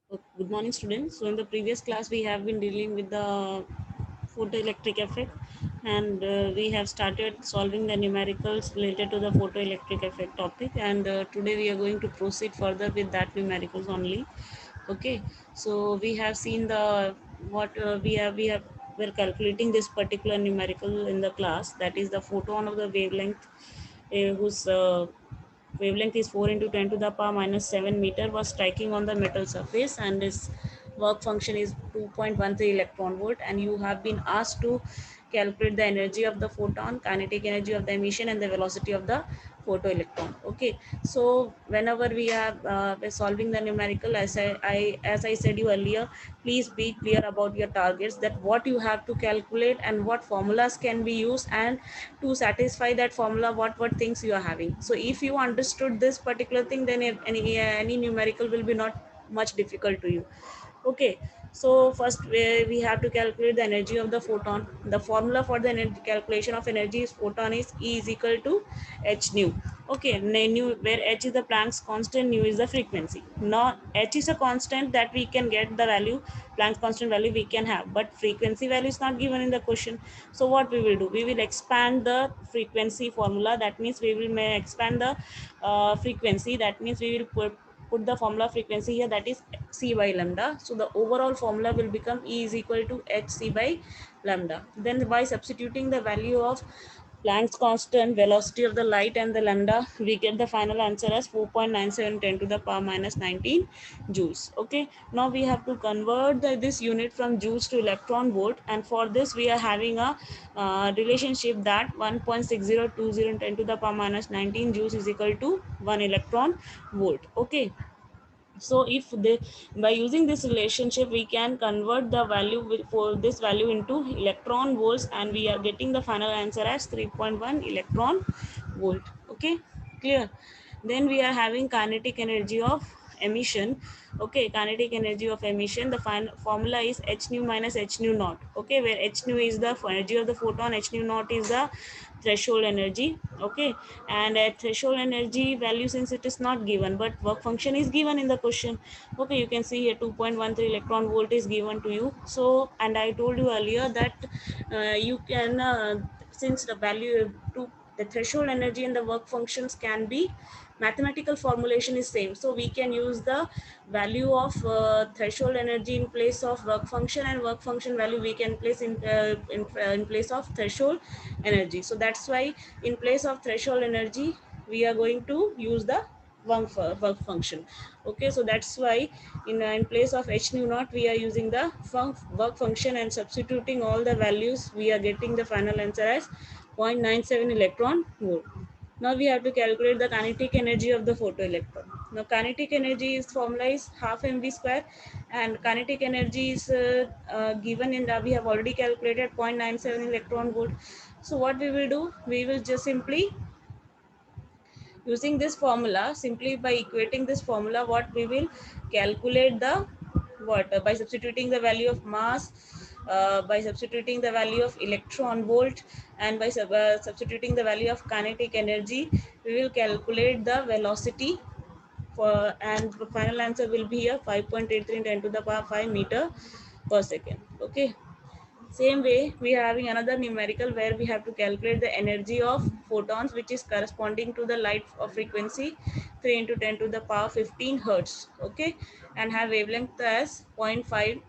Good morning, students. So, in the previous class, we have been dealing with the photoelectric effect, and we have started solving the numericals related to the photoelectric effect topic. And today, we are going to proceed further with that numericals only. Okay, so we have seen the what we have we're calculating this particular numerical in the class, that is the photon of the wavelength, whose wavelength is 4 into 10 to the power minus 7 meter, was striking on the metal surface, and its work function is 2.13 electron volt. And you have been asked to calculate the energy of the photon, kinetic energy of the emission, and the velocity of the photoelectron. Okay, so whenever we are we're solving the numerical, as I said you earlier, please be clear about your targets, that what you have to calculate and what formulas can be used, and to satisfy that formula what things you are having. So if you understood this particular thing, then if any numerical will be not much difficult to you. Okay, so first we have to calculate the energy of the photon. The formula for the energy calculation of energy is photon is E is equal to h nu. Okay, nu, where h is the Planck's constant, nu is the frequency. Now h is a constant that we can get the value, Planck's constant value we can have, but frequency value is not given in the question. So what we will do, we will expand the frequency formula. That means we will may expand the frequency. That means we will put the formula frequency here, that is c by lambda. So the overall formula will become E is equal to hc by lambda. Then by substituting the value of Planck's constant, velocity of the light, and the lambda, we get the final answer as 4.97 10 to the power minus 19 joules. Okay, now we have to convert this unit from joules to electron volt, and for this we are having a relationship that 1.6020 10 to the power minus 19 joules is equal to 1 electron volt. Okay, so if they, by using this relationship, we can convert the value for this value into electron volts, and we are getting the final answer as 3.1 electron volt. Okay, clear. Then we are having kinetic energy of emission. Okay, kinetic energy of emission, the final formula is h nu minus h nu naught. Okay, where h nu is the energy of the photon, h nu naught is the threshold energy. Okay, and at threshold energy value, since it is not given, but work function is given in the question. Okay, you can see here 2.13 electron volt is given to you. So, and I told you earlier that you can since the value to the threshold energy and the work functions can be, mathematical formulation is same, so we can use the value of threshold energy in place of work function, and work function value we can place in place of threshold energy. So that's why in place of threshold energy we are going to use the work function. Okay, so that's why in place of h nu naught we are using the work function, and substituting all the values we are getting the final answer as 0.97 electron volt. Now we have to calculate the kinetic energy of the photoelectron. Now kinetic energy is formula is half mv square, and kinetic energy is given in the, we have already calculated 0.97 electron volt. So what we will do, we will just simply using this formula, simply by equating this formula, what we will calculate the what by substituting the value of mass, by substituting the value of electron volt, and by substituting the value of kinetic energy, we will calculate the velocity for, and the final answer will be a 5.83 10 to the power 5 meter per second. Okay, same way, we are having another numerical where we have to calculate the energy of photons, which is corresponding to the light of frequency 3 into 10 to the power 15 hertz. Okay, and have wavelength as 0.50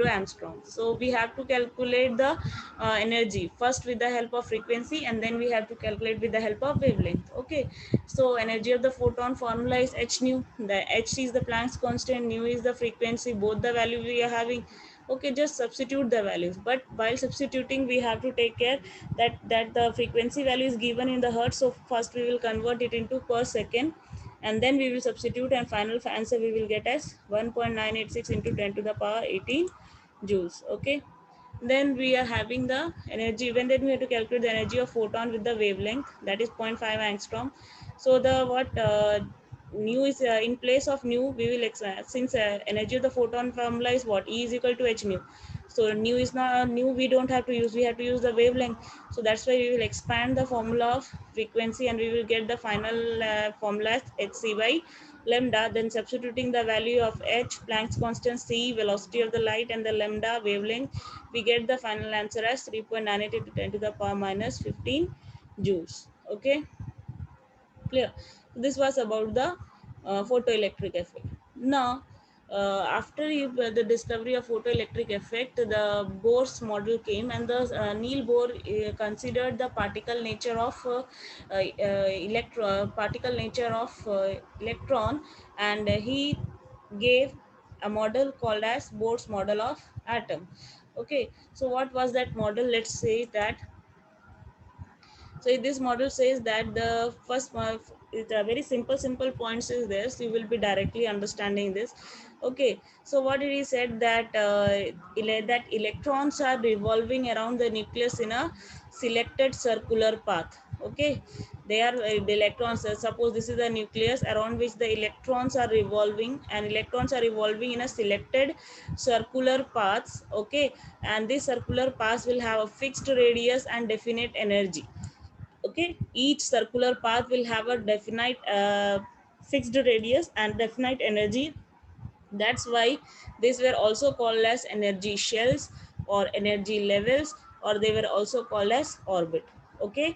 angstrom. So we have to calculate the energy first with the help of frequency, and then we have to calculate with the help of wavelength. Okay, so energy of the photon formula is h nu. The h is the Planck's constant, nu is the frequency, both the value we are having. Okay, just substitute the values, but while substituting we have to take care that the frequency value is given in the hertz. So first we will convert it into per second, and then we will substitute, and final answer we will get as 1.986 into 10 to the power 18 joules. Okay, then we are having the energy, when then we have to calculate the energy of photon with the wavelength, that is zero point 0.5 angstrom. So the what nu is in place of nu we will since energy of the photon formula is what, E is equal to h nu. So nu is not nu, we don't have to use, we have to use the wavelength. So that's why we will expand the formula of frequency and we will get the final formula as hc by lambda. Then substituting the value of h, Planck's constant, c, velocity of the light, and the lambda wavelength, we get the final answer as 3.98 into 10 to the power minus 15 joules. Okay, clear. This was about the photoelectric effect. Now after the discovery of photoelectric effect, the Bohr's model came, and the Neil Bohr considered the particle nature of electron, and he gave a model called as Bohr's model of atom. Okay, so what was that model? Let's say that, so this model says that the first one, it's a very simple points is there, so you will be directly understanding this. Okay, so what it is said that that electrons are revolving around the nucleus in a selected circular path. Okay, they are the electrons, suppose this is the nucleus around which the electrons are revolving, and electrons are revolving in a selected circular paths. Okay, and this circular paths will have a fixed radius and definite energy. Okay, each circular path will have a definite fixed radius and definite energy. That's why these were also called as energy shells or energy levels, or they were also called as orbit. Okay,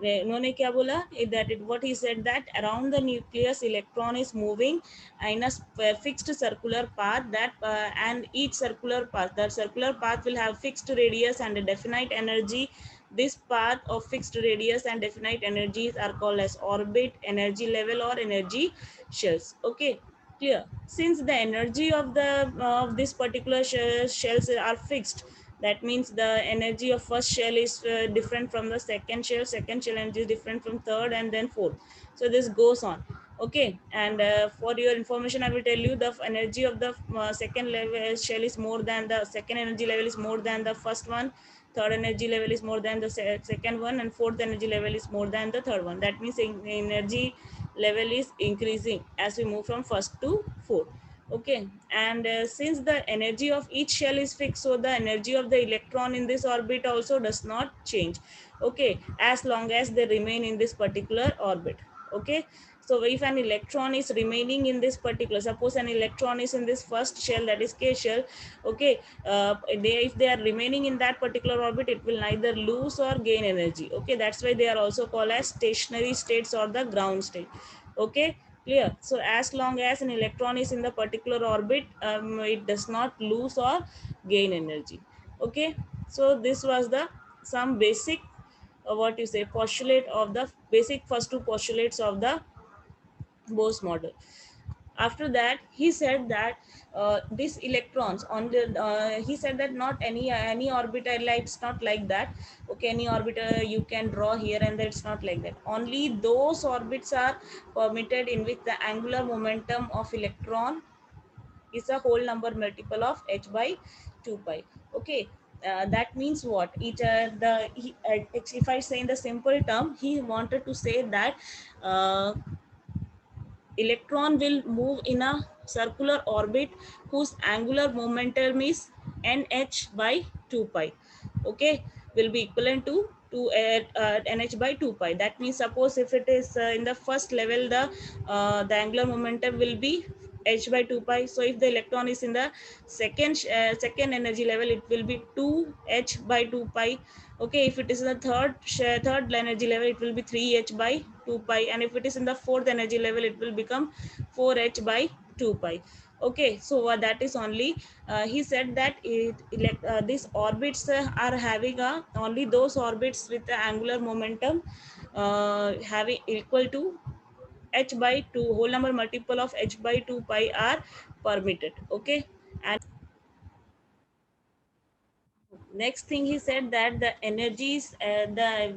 उन्होंने क्या बोला, that it, what he said, that around the nucleus electron is moving in a fixed circular path, that and each circular path, the circular path will have fixed radius and a definite energy. This path of fixed radius and definite energies are called as orbit, energy level, or energy shells. Okay, clear. Since the energy of the of this particular shells are fixed, that means the energy of first shell is different from the second shell energy is different from third and then fourth. So this goes on. Okay, and for your information, I will tell you the energy of the second level shell is more than the second energy level is more than the first one, third energy level is more than the second one, and fourth energy level is more than the third one. That means energy level is increasing as we move from first to fourth. Okay, and since the energy of each shell is fixed, so the energy of the electron in this orbit also does not change. Okay, as long as they remain in this particular orbit. Okay, so if an electron is remaining in this particular, suppose an electron is in this first shell, that is K shell. Okay, if they are remaining in that particular orbit, it will neither lose or gain energy. Okay, that's why they are also called as stationary states or the ground state. Okay, clear. So as long as an electron is in the particular orbit, it does not lose or gain energy. Okay, so this was the some basic what you say postulate of the basic first two postulates of the Bose model. After that, he said that these electrons on the he said that not any orbital, it's not like that. Okay, any orbiter you can draw here and there, it's not like that. Only those orbits are permitted in which the angular momentum of electron is a whole number multiple of h by 2 pi. Okay, that means what it if I say in the simple term, he wanted to say that uh, electron will move in a circular orbit whose angular momentum is nh by 2 pi. Okay, will be equivalent to nh by 2 pi. That means suppose if it is in the first level, the angular momentum will be h by 2 pi. So if the electron is in the second energy level, it will be 2 h by 2 pi. Okay, if it is in the third energy level, it will be 3h by 2 pi, and if it is in the fourth energy level, it will become 4h by 2 pi. Okay, so that is only he said that these orbits are having only those orbits with the angular momentum having equal to h by 2 whole number multiple of h by 2 pi are permitted. Okay, and next thing he said that the energies the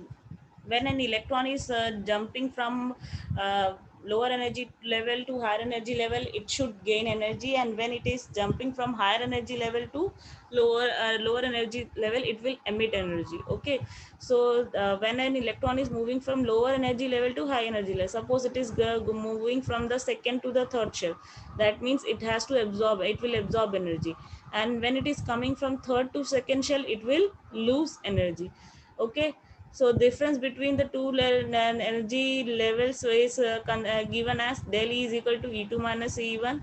when an electron is jumping from uh, lower energy level to higher energy level, it should gain energy, and when it is jumping from higher energy level to lower energy level, it will emit energy. Okay, so when an electron is moving from lower energy level to high energy level, suppose it is moving from the second to the third shell, that means it has to absorb, it will absorb energy, and when it is coming from third to second shell, it will lose energy. Okay, so difference between the two energy levels is given as del E is equal to E2 minus E1.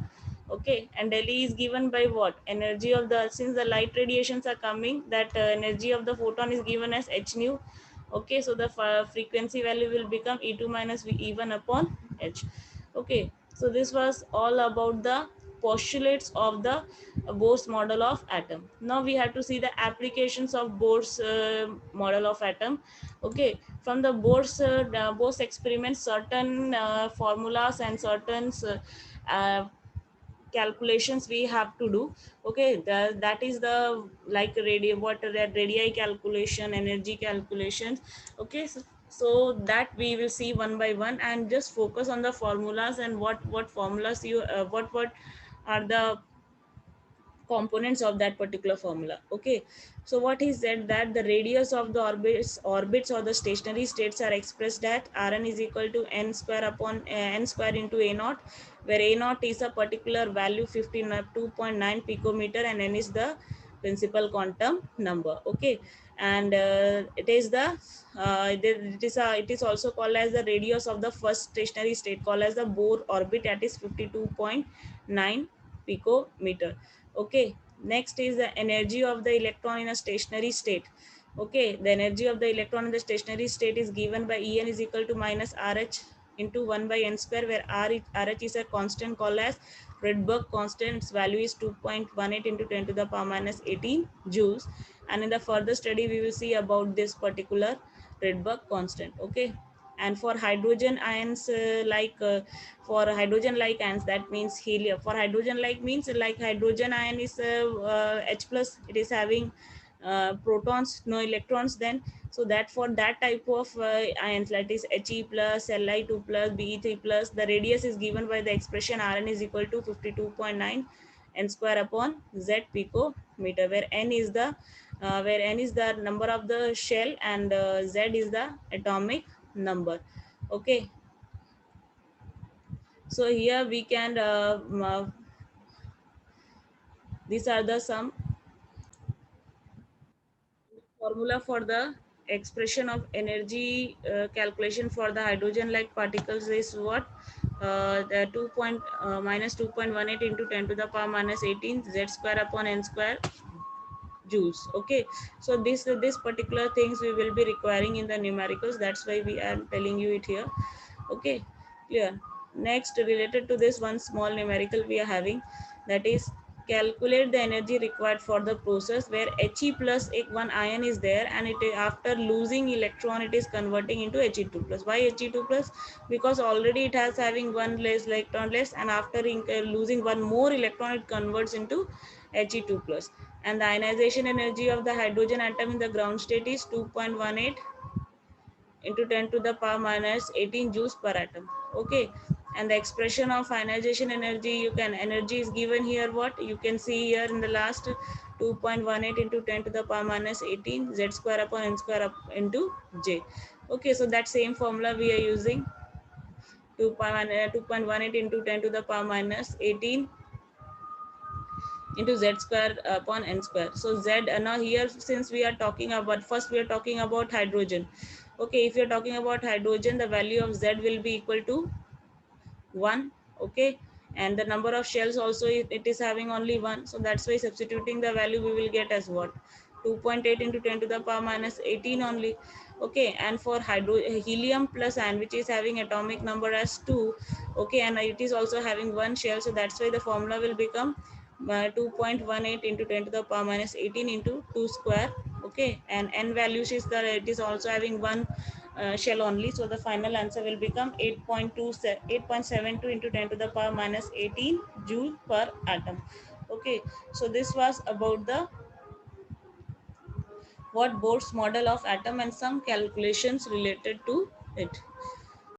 Okay, and del E is given by what? Energy of the, since the light radiations are coming, that energy of the photon is given as h nu. Okay, so the frequency value will become E2 minus E1 upon h. Okay, so this was all about the postulates of the Bohr's model of atom. Now we have to see the applications of Bohr's model of atom. Okay, from the Bohr's experiments, certain formulas and certain calculations we have to do. Okay, that is the like radio, what that radii calculation, energy calculations. Okay, so that we will see one by one, and just focus on the formulas and what formulas you what are the components of that particular formula. Okay, so what is said that the radius of the orbits or the stationary states are expressed at Rn is equal to n square upon n square into a naught, where a naught is a particular value 52.9 picometer and n is the principal quantum number. Okay, and it is the it is also called as the radius of the first stationary state, called as the Bohr orbit, that is 52.9 picometer. Okay, next is the energy of the electron in a stationary state. Okay, the energy of the electron in the stationary state is given by En is equal to minus Rh into 1 by n square, where Rh is a constant called as Rydberg constant. Its value is 2.18 into 10 to the power minus 18 joules, and in the further study we will see about this particular Rydberg constant. Okay, and for hydrogen ions, for hydrogen like ions, that means helium. For hydrogen like means like hydrogen ion is H plus, it is having protons, no electrons. Then so that for that type of ions, that is He plus, Li2 plus, Be3 plus, the radius is given by the expression Rn is equal to 52.9 n square upon z picometer, where n is the number of the shell, and z is the atomic number. Okay, so here we can these are the some formula for the expression of energy calculation for the hydrogen like particles is what, the 2 point minus 2.18 into 10 to the power minus 18 z square upon n square joules. Okay, so this particular things we will be requiring in the numericals, that's why we are telling you it here. Okay, clear. Next, related to this, one small numerical we are having, that is calculate the energy required for the process where He plus one ion is there, and it after losing electron it is converting into He2 plus. Why He2 plus? Because already it has having one less electron less, and after losing one more electron it converts into He2 plus. And the ionization energy of the hydrogen atom in the ground state is 2.18 into 10 to the power minus 18 joules per atom. Okay, and the expression of ionization energy, you can, energy is given here, what you can see here in the last, 2.18 into 10 to the power minus 18 z square upon n square up into j. Okay, so that same formula we are using, 2.18 into 10 to the power minus 18 into z square upon n square. So z, now here since we are talking about, first we are talking about hydrogen. Okay, if you're talking about hydrogen, the value of z will be equal to 1. Okay, and the number of shells also, it is having only 1, so that's why substituting the value we will get as what, 2.8 into 10 to the power minus 18 only. Okay, and for helium plus ion, which is having atomic number as 2. Okay, and it is also having one shell, so that's why the formula will become 2.18 into 10 to the power minus 18 into 2 square. Okay, and n values is that it is also having one shell only, so the final answer will become 8.72 into 10 to the power minus 18 joule per atom. Okay, so this was about the what Bohr's model of atom and some calculations related to it.